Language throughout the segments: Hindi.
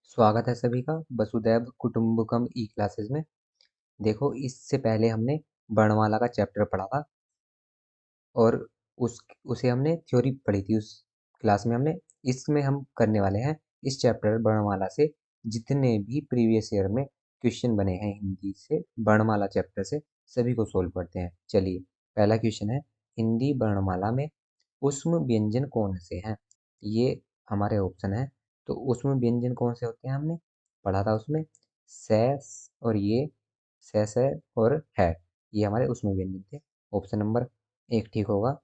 स्वागत है सभी का वसुधैव कुटुंबकम ई क्लासेस में। देखो, इससे पहले हमने वर्णमाला का चैप्टर पढ़ा था और उसे हमने थ्योरी पढ़ी थी उस क्लास में हमने। इसमें हम करने वाले हैं इस चैप्टर वर्णमाला से जितने भी प्रीवियस ईयर में क्वेश्चन बने हैं हिंदी से वर्णमाला चैप्टर से सभी को सोल्व करते हैं। चलिए, पहला क्वेश्चन है, हिंदी वर्णमाला में ऊष्म व्यंजन कौन से हैं? ये हमारे ऑप्शन है। तो ऊष्म व्यंजन कौन से होते हैं हमने पढ़ा था उसमें, से और ये, से और है, ये हमारे ऊष्म व्यंजन थे। ऑप्शन नंबर एक ठीक होगा।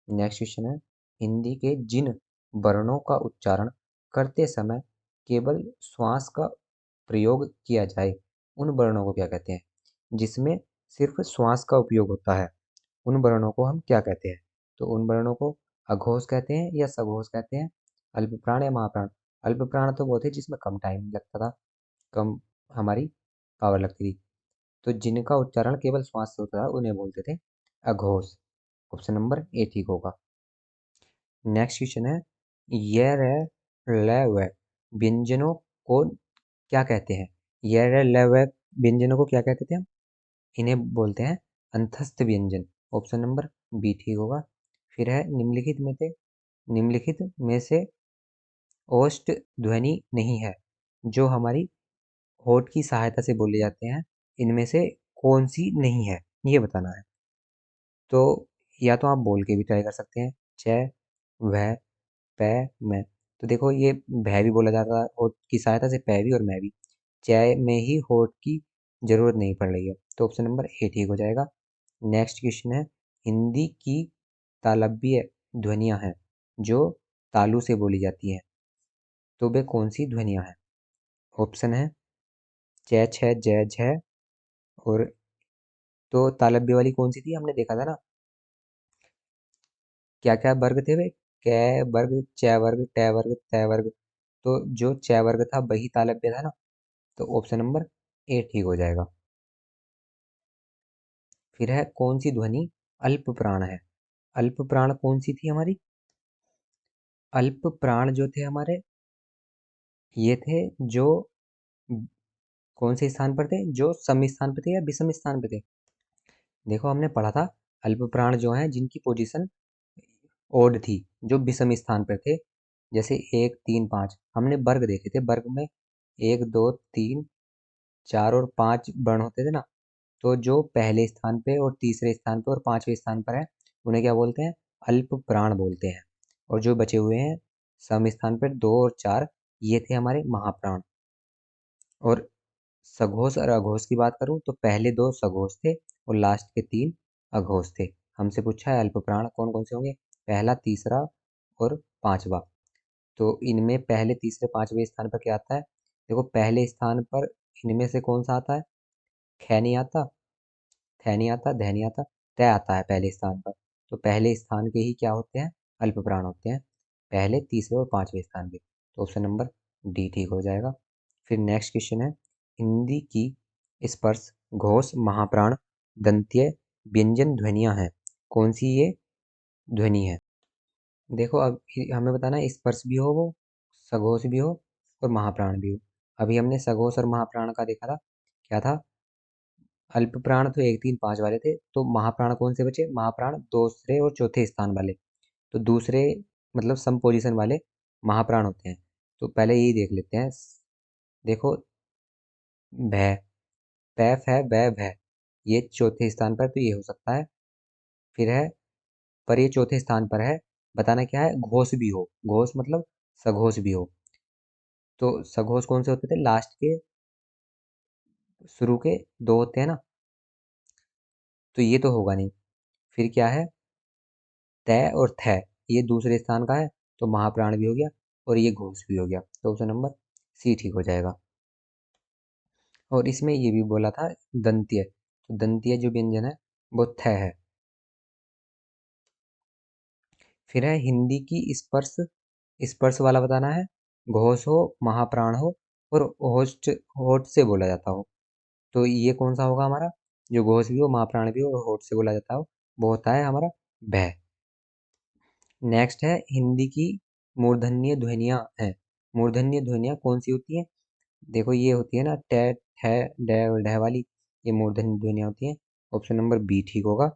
नेक्स्ट क्वेश्चन है, हिंदी के जिन वर्णों का उच्चारण करते समय केवल श्वास का प्रयोग किया जाए उन वर्णों को क्या कहते हैं? जिसमें सिर्फ श्वास का उपयोग होता है उन वर्णों को हम क्या कहते हैं? तो उन वर्णों को अघोष कहते हैं या सघोष कहते हैं, अल्प प्राण या महाप्राण? अल्प प्राण तो वो थे जिसमें कम टाइम लगता था, कम हमारी पावर लगती थी। तो जिनका उच्चारण केवल श्वास से होता था उन्हें बोलते थे अघोष। ऑप्शन नंबर ए ठीक होगा। नेक्स्ट क्वेश्चन है, य र ल व व्यंजनों को क्या कहते हैं? य र ल व व्यंजनों को क्या कहते थे हम? इन्हें बोलते हैं अंतस्थ व्यंजन। ऑप्शन नंबर बी ठीक होगा। फिर है, निम्नलिखित में से ओष्ठ ध्वनि नहीं है जो हमारी होठ की सहायता से बोले जाते हैं, इनमें से कौन सी नहीं है, ये बताना है। तो या तो आप बोल के भी ट्राई कर सकते हैं, च, वह, पै, मैं। तो देखो, ये भय भी बोला जाता है होठ की सहायता से, पै भी और मैं भी। च में ही होठ की जरूरत नहीं पड़ रही है, तो ऑप्शन नंबर ए ठीक हो जाएगा। नेक्स्ट क्वेश्चन है, हिंदी की तालव्य ध्वनियां हैं जो तालु से बोली जाती हैं, तो वे कौन सी ध्वनियां हैं? ऑप्शन है च, छ, ज, झ और, तो तालव्य वाली कौन सी थी हमने देखा था ना, क्या क्या वर्ग थे वे, कै वर्ग, च वर्ग, ट वर्ग, त वर्ग। तो जो च वर्ग था वही तालव्य था ना, तो ऑप्शन नंबर ए ठीक हो जाएगा। फिर है, कौन सी ध्वनि अल्प प्राण है? अल्प प्राण कौन सी थी हमारी? अल्प प्राण जो थे हमारे, ये थे जो कौन से स्थान पर थे, जो सम स्थान पर थे या विषम स्थान पर थे? देखो, हमने पढ़ा था अल्प प्राण जो है जिनकी पोजीशन ओड थी, जो विषम स्थान पर थे, जैसे 1 3 5 हमने वर्ग देखे थे। वर्ग में 1 2 3 4 और 5 वर्ण होते थे ना, तो जो पहले स्थान पे और तीसरे स्थान पे और पांचवें स्थान पर है उन्हें क्या बोलते हैं? अल्प प्राण बोलते हैं। और जो बचे हुए हैं सम स्थान पर 2 और 4, ये थे हमारे महाप्राण। और सघोष और अघोष की बात करूं तो पहले 2 सघोष थे और लास्ट के 3 अघोष थे। हमसे पूछा है अल्प प्राण कौन कौन से होंगे, पहला, तीसरा और पांचवा। तो इनमें पहले, तीसरे, पांचवें स्थान पर क्या आता है? देखो, पहले स्थान पर इनमें से कौन सा आता है? ख नहीं आता, थ नहीं आता, ध नहीं आता, त आता है पहले स्थान पर। तो पहले स्थान के ही क्या होते हैं? अल्प प्राण होते हैं, पहले, तीसरे और पांचवें स्थान के। तो ऑप्शन नंबर डी ठीक हो जाएगा। फिर नेक्स्ट क्वेश्चन है, हिंदी की स्पर्श, घोष, महाप्राण, दंत्य, व्यंजन ध्वनियां हैं, कौन सी ये ध्वनि है? देखो, अब हमें बताना है स्पर्श भी हो, वो सघोष भी हो और महाप्राण भी हो। अभी हमने सघोष और महाप्राण का देखा था, क्या था? अल्प प्राण तो 1 3 5 वाले थे, तो महाप्राण कौन से बचे? महाप्राण दूसरे और चौथे स्थान वाले, तो दूसरे मतलब सम पोजीशन वाले महाप्राण होते हैं। तो पहले यही देख लेते हैं। देखो, भय, पैफ है, बै, भय, ये चौथे स्थान पर, तो ये हो सकता है। फिर है, पर ये चौथे स्थान पर है, बताना क्या है? घोष भी हो, घोष मतलब सघोष भी हो। तो सघोष कौन से होते थे? लास्ट के, शुरू के 2 होते हैं ना, तो ये तो होगा नहीं। फिर क्या है? तय और थ, ये दूसरे स्थान का है, तो महाप्राण भी हो गया और ये घोष भी हो गया, तो ऑप्शन नंबर सी ठीक हो जाएगा। और इसमें ये भी बोला था दंत्य, तो दंत्य जो व्यंजन है वो थ है। फिर है, हिंदी की स्पर्श, स्पर्श वाला बताना है, घोष हो, महाप्राण हो और होस्ट, होठ से बोला जाता हो, तो ये कौन सा होगा हमारा? जो घोष भी हो, महाप्राण भी हो और होठ से बोला जाता हो, वो होता है हमारा भय। नेक्स्ट है, हिंदी की मूर्धन्य ध्वनियां हैं, मूर्धन्य ध्वनियां कौन सी होती हैं? देखो ये होती है ना टे, ठे, डे और ढह वाली, ये मूर्धन्य ध्वनियाँ होती हैं। ऑप्शन नंबर बी ठीक होगा।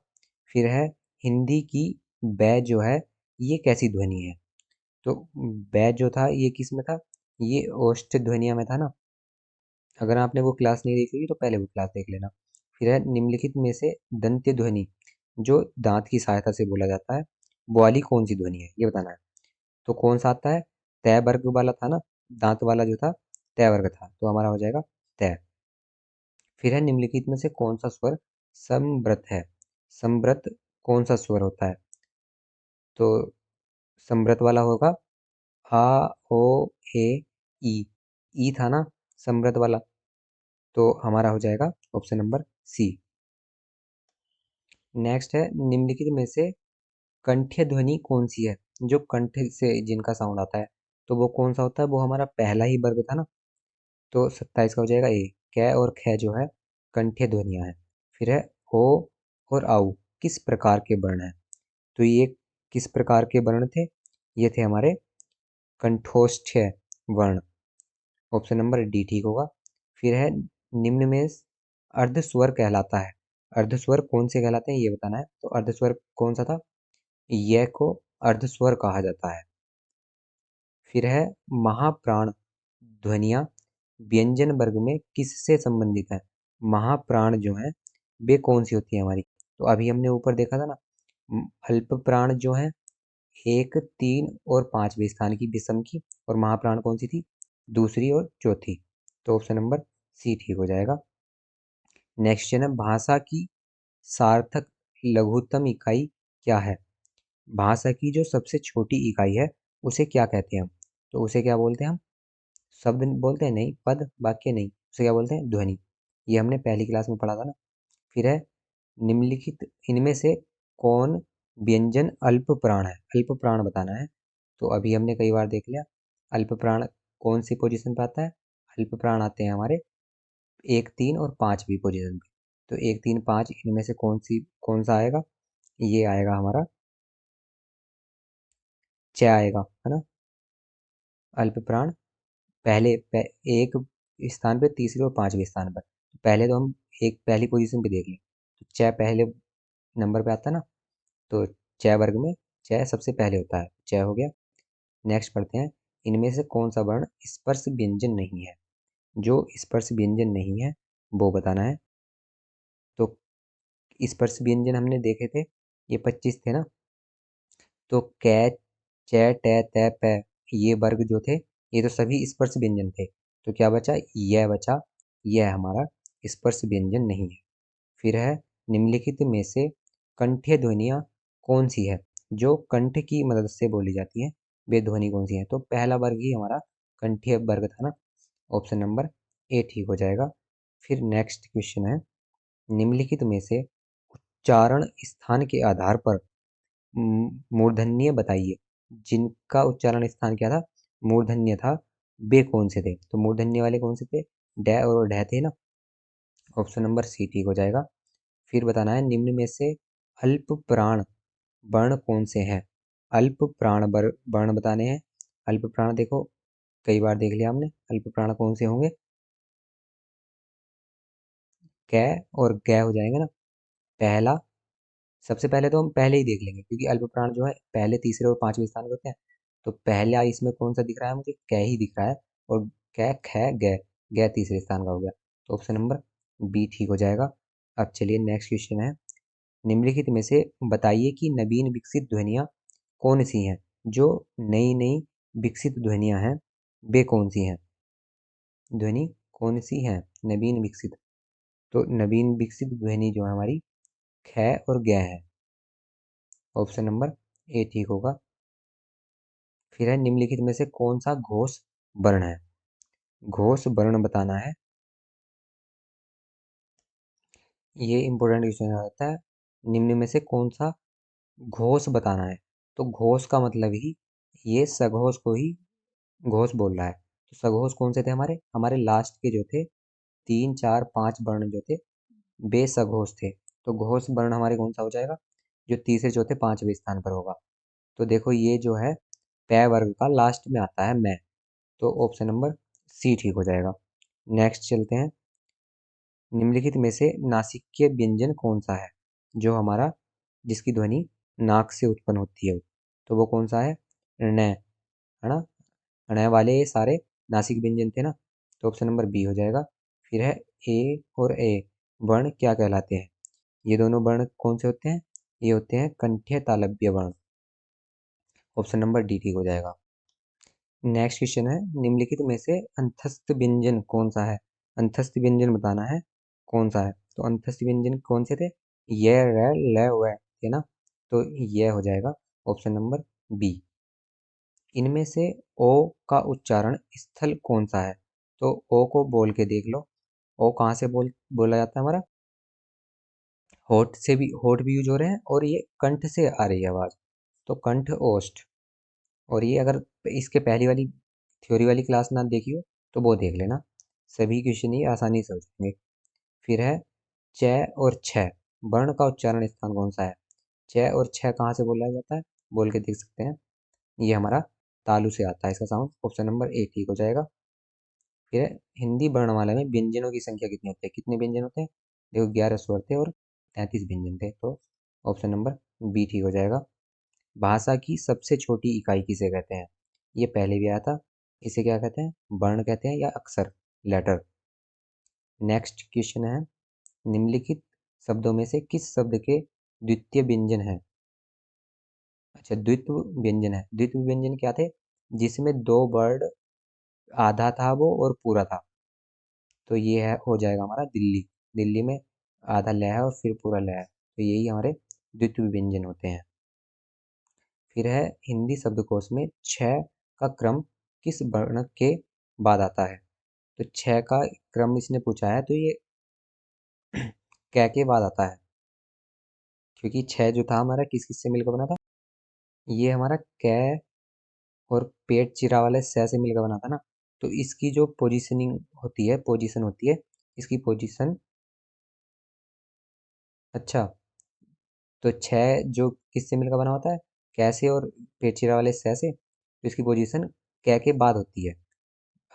फिर है हिंदी की बै जो है ये कैसी ध्वनि है? तो बै जो था ये किस में था? ये ओष्ठ ध्वनिया में था ना। अगर आपने वो क्लास नहीं देखी होगी तो पहले वो क्लास देख लेना। फिर है निम्नलिखित में से दंत्य ध्वनि जो दांत की सहायता से बोला जाता है वो वाली कौन सी ध्वनि है, ये बताना है। तो कौन सा आता है? तय वर्ग वाला था ना, दांत वाला जो था तय वर्ग था, तो हमारा हो जाएगा तय। फिर है निम्नलिखित में से कौन सा स्वर समव्रत है? समव्रत कौन सा स्वर होता है? तो समव्रत वाला होगा आ, ओ, ए, ई। ई था ना समव्रत वाला, तो हमारा हो जाएगा ऑप्शन नंबर सी। नेक्स्ट है निम्नलिखित में से कंठ्य ध्वनि कौन सी है? जो कंठ से जिनका साउंड आता है तो वो कौन सा होता है? वो हमारा पहला ही वर्ग था ना, तो 27 का हो जाएगा ए। कै और ख जो है कंठ्य ध्वनियां हैं। फिर है ओ और आउ किस प्रकार के वर्ण हैं? तो ये किस प्रकार के वर्ण थे? ये थे हमारे कंठोष्ठ्य वर्ण। ऑप्शन नंबर डी ठीक होगा। फिर है निम्न में अर्धस्वर कहलाता है, अर्धस्वर कौन से कहलाते हैं ये बताना है। तो अर्धस्वर कौन सा था? य को अर्धस्वर कहा जाता है। फिर है महाप्राण ध्वनियां व्यंजन वर्ग में किससे संबंधित है? महाप्राण जो है वे कौन सी होती है हमारी? तो अभी हमने ऊपर देखा था ना, अल्प प्राण जो है एक, तीन और पांचवें स्थान की विषम की, और महाप्राण कौन सी थी? दूसरी और चौथी। तो ऑप्शन नंबर सी ठीक हो जाएगा। नेक्स्ट है भाषा की सार्थक लघुत्तम इकाई क्या है? भाषा की जो सबसे छोटी इकाई है उसे क्या कहते हैं हम? तो उसे क्या बोलते हैं हम? शब्द बोलते हैं नहीं, पद वाक्य नहीं, उसे क्या बोलते हैं? ध्वनि। ये हमने पहली क्लास में पढ़ा था ना। फिर है निम्नलिखित इनमें से कौन व्यंजन अल्प प्राण है? अल्प प्राण बताना है। तो अभी हमने कई बार देख लिया अल्प प्राण कौन सी पोजीशन पे आता है। अल्प प्राण आते हैं हमारे एक, तीन और पांचवी पोजीशन पे। तो एक, तीन, पांच इनमें से कौन सा आएगा? ये आएगा हमारा च आएगा, है ना। अल्प प्राण एक स्थान पे, तीसरे और पांचवें स्थान पर। पहले तो हम एक पहली पोजीशन पे देख लें, तो च पहले नंबर पे आता है ना, तो च वर्ग में च सबसे पहले होता है, च हो गया। नेक्स्ट पढ़ते हैं इनमें से कौन सा वर्ण स्पर्श व्यंजन नहीं है? जो स्पर्श व्यंजन नहीं है वो बताना है। तो स्पर्श व्यंजन हमने देखे थे, ये 25 थे ना। तो कै, च, ट, त, प ये वर्ग जो थे ये तो सभी स्पर्श व्यंजन थे। तो क्या बचा? यह बचा। यह हमारा स्पर्श व्यंजन नहीं है। फिर है निम्नलिखित में से कंठ्य ध्वनियाँ कौन सी है जो कंठ की मदद से बोली जाती है? वे ध्वनि कौन सी है? तो पहला वर्ग ही हमारा कंठ्य वर्ग था ना, ऑप्शन नंबर ए ठीक हो जाएगा। फिर नेक्स्ट क्वेश्चन है निम्नलिखित में से उच्चारण स्थान के आधार पर मूर्धन्य बताइए। जिनका उच्चारण स्थान क्या था? मूर्धन्य था, वे कौन से थे? तो मूर्धन्य वाले कौन से थे? डै और ढह थे ना, ऑप्शन नंबर सी ठीक हो जाएगा। फिर बताना है निम्न में से अल्प प्राण वर्ण कौन से हैं? अल्प प्राण वर्ण बताने हैं। अल्प प्राण देखो कई बार देख लिया हमने, अल्प प्राण कौन से होंगे? कै और गै हो जाएंगे ना। पहला, सबसे पहले तो हम पहले ही देख लेंगे क्योंकि अल्प प्राण जो है पहले, तीसरे और पांचवें स्थान पे होते हैं। तो पहला इसमें कौन सा दिख रहा है मुझे? कै ही दिख रहा है। और कै, ख, गै, गै तीसरे स्थान का हो गया, तो ऑप्शन नंबर बी ठीक हो जाएगा। अब चलिए नेक्स्ट क्वेश्चन है निम्नलिखित में से बताइए कि नवीन विकसित ध्वनियाँ कौन सी हैं? जो नई नई विकसित ध्वनियाँ हैं वे कौन सी हैं? ध्वनि कौन सी हैं नवीन विकसित? तो नवीन विकसित ध्वनि जो है हमारी ख और गै है, ऑप्शन नंबर ए ठीक होगा। फिर है निम्नलिखित में से कौन सा घोष वर्ण है? घोष वर्ण बताना है। ये इंपॉर्टेंट क्वेश्चन होता है। निम्न में से कौन सा घोष बताना है? तो घोष का मतलब ही ये सघोष को ही घोष बोल रहा है। तो सघोष कौन से थे हमारे? हमारे लास्ट के जो थे तीन, चार, पांच वर्ण जो थे वे सघोष थे। तो घोष वर्ण हमारे कौन सा हो जाएगा? जो तीसरे, चौथे, पांचवें स्थान पर होगा। तो देखो ये जो है पै वर्ग का लास्ट में आता है मैं, तो ऑप्शन नंबर सी ठीक हो जाएगा। नेक्स्ट चलते हैं, निम्नलिखित में से नासिक्य व्यंजन कौन सा है, जो हमारा जिसकी ध्वनि नाक से उत्पन्न होती है, तो वो कौन सा है, ण, है ना, ण वाले ये सारे नासिक व्यंजन थे ना, तो ऑप्शन नंबर बी हो जाएगा। फिर है ए और ए वर्ण क्या कहलाते हैं, ये दोनों वर्ण कौन से होते हैं, ये होते हैं कंठ्य तालव्य वर्ण, ऑप्शन नंबर डी ठीक हो जाएगा। नेक्स्ट क्वेश्चन है, निम्नलिखित में से अंतस्थ व्यंजन कौन सा है, अंतस्थ व्यंजन बताना है कौन सा है, तो अंतस्थ व्यंजन कौन से थे, ये र ल व थे ना, तो यह हो जाएगा ऑप्शन नंबर बी। इनमें से ओ का उच्चारण स्थल कौन सा है, तो ओ को बोल के देख लो, ओ कहाँ से बोला जाता है हमारा, होठ से भी, होठ भी यूज हो रहे हैं और ये कंठ से आ रही है आवाज, तो कंठ ओष्ठ। और ये अगर इसके पहली वाली थ्योरी वाली क्लास ना देखी हो तो वो देख लेना, सभी क्वेश्चन ये आसानी से हो जाएंगे। फिर है च और छ वर्ण का उच्चारण स्थान कौन सा है, च और छ कहाँ से बोला जाता है, बोल के देख सकते हैं, ये हमारा तालु से आता है इसका साउंड, ऑप्शन नंबर ए ठीक हो जाएगा। फिर है हिंदी वर्णमाला में व्यंजनों की संख्या कितनी होती है, कितने व्यंजन होते हैं, देखो 11 स्वर थे और 33 व्यंजन थे, तो ऑप्शन नंबर बी ठीक हो जाएगा। भाषा की सबसे छोटी इकाई किसे कहते हैं, ये पहले भी आया था, इसे क्या कहते हैं, वर्ण कहते हैं या अक्षर, लेटर। नेक्स्ट क्वेश्चन है, निम्नलिखित शब्दों में से किस शब्द के द्वितीय व्यंजन है, अच्छा द्वित्व व्यंजन है, द्वित्व व्यंजन क्या थे, जिसमें दो वर्ड आधा था वो और पूरा था, तो ये है हो जाएगा हमारा दिल्ली, दिल्ली में आधा लय है और फिर पूरा लय है, तो यही हमारे द्वित्व व्यंजन होते हैं। फिर है हिंदी शब्दकोश में छ का क्रम किस वर्ण के बाद आता है, तो छ का क्रम इसने पूछा है, तो ये कै के बाद आता है, क्योंकि छ जो था हमारा किस किस से मिलकर बना था, ये हमारा कै और पेट चिरा वाले स से मिलकर बना था ना, तो इसकी जो पोजीशनिंग होती है, पोजीशन होती है, इसकी पोजीशन, अच्छा तो छः जो किससे मिलकर बना होता है, कै से और पेचिरा वाले से, तो इसकी पोजीशन कै के बाद होती है,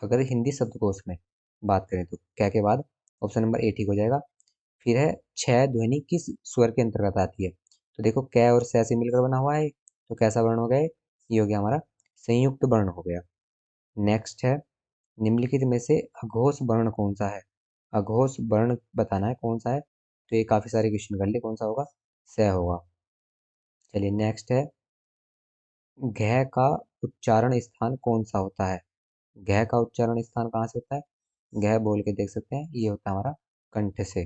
अगर हिंदी शब्दकोश में बात करें तो कै के बाद, ऑप्शन नंबर ए ठीक हो जाएगा। फिर है छह ध्वनि किस स्वर के अंतर्गत आती है, तो देखो कै और से मिलकर बना हुआ है, तो कैसा वर्ण हो गया ये हो गया हमारा संयुक्त वर्ण हो गया। नेक्स्ट है, निम्नलिखित में से अघोष वर्ण कौन सा है, अघोष वर्ण बताना है कौन सा है, तो ये काफी सारे क्वेश्चन कर ले, कौन सा होगा, स होगा। चलिए नेक्स्ट है, घ का उच्चारण स्थान कौन सा होता है, घ का उच्चारण स्थान कहाँ से होता है, घ बोल के देख सकते हैं, ये होता है हमारा कंठ से।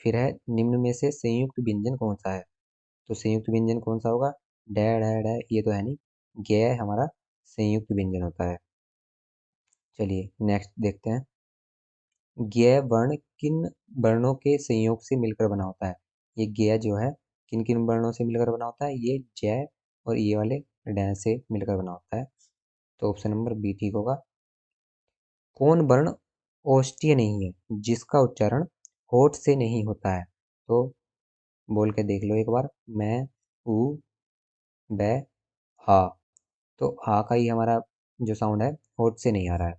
फिर है निम्न में से संयुक्त व्यंजन कौन सा है, तो संयुक्त व्यंजन कौन सा होगा, डै डै डै ये तो है नहीं, ग हमारा संयुक्त व्यंजन होता है। चलिए नेक्स्ट देखते हैं, ज्ञ वर्ण किन वर्णों के संयोग से मिलकर बना होता है, ये ज्ञ जो है किन किन वर्णों से मिलकर बना होता है, ये जय और ये वाले डै से मिलकर बना होता है, तो ऑप्शन नंबर बी ठीक होगा। कौन वर्ण ओष्ठीय नहीं है, जिसका उच्चारण होठ से नहीं होता है, तो बोल के देख लो एक बार, मैं ऊ बै हा, तो हा का ही हमारा जो साउंड है होठ से नहीं आ रहा है,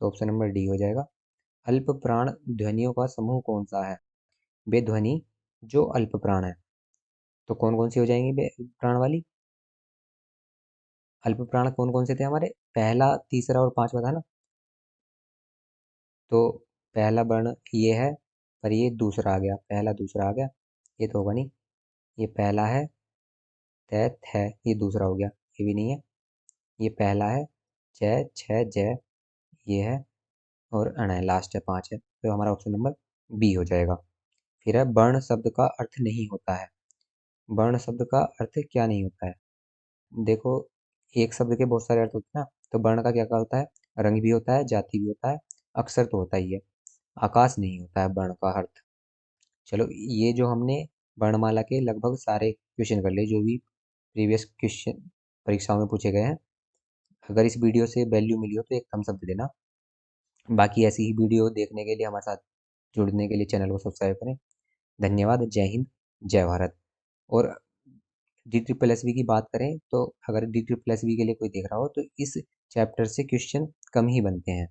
तो ऑप्शन नंबर डी हो जाएगा। अल्प प्राण ध्वनियों का समूह कौन सा है, वे ध्वनि जो अल्प प्राण है, तो कौन कौन सी हो जाएंगी वे अल्प प्राण वाली, अल्प प्राण कौन कौन से थे हमारे, पहला तीसरा और पांचवा था ना, तो पहला वर्ण ये है, पर ये दूसरा आ गया, पहला दूसरा आ गया, ये तो होगा नहीं, ये पहला है, तैत है, ये दूसरा हो गया, ये भी नहीं है, ये पहला है, जय छ जय ये है, और अण है, लास्ट है, पांच है, तो हमारा ऑप्शन नंबर बी हो जाएगा। फिर है वर्ण शब्द का अर्थ नहीं होता है, वर्ण शब्द का अर्थ क्या नहीं होता है, देखो एक शब्द के बहुत सारे अर्थ होते हैं ना, तो वर्ण का क्या क्या होता है, रंग भी होता है, जाति भी होता है, अक्षर तो होता ही है, आकाश नहीं होता है वर्ण का अर्थ। चलो ये जो हमने वर्णमाला के लगभग सारे क्वेश्चन कर लिए, जो भी प्रीवियस क्वेश्चन परीक्षाओं में पूछे गए हैं, अगर इस वीडियो से वैल्यू मिली हो तो एक थम्स अप दे देना, बाकी ऐसी ही वीडियो देखने के लिए हमारे साथ जुड़ने के लिए चैनल को सब्सक्राइब करें। धन्यवाद, जय हिंद, जय भारत। और DSSB की बात करें तो अगर DSSB के लिए कोई देख रहा हो तो इस चैप्टर से क्वेश्चन कम ही बनते हैं।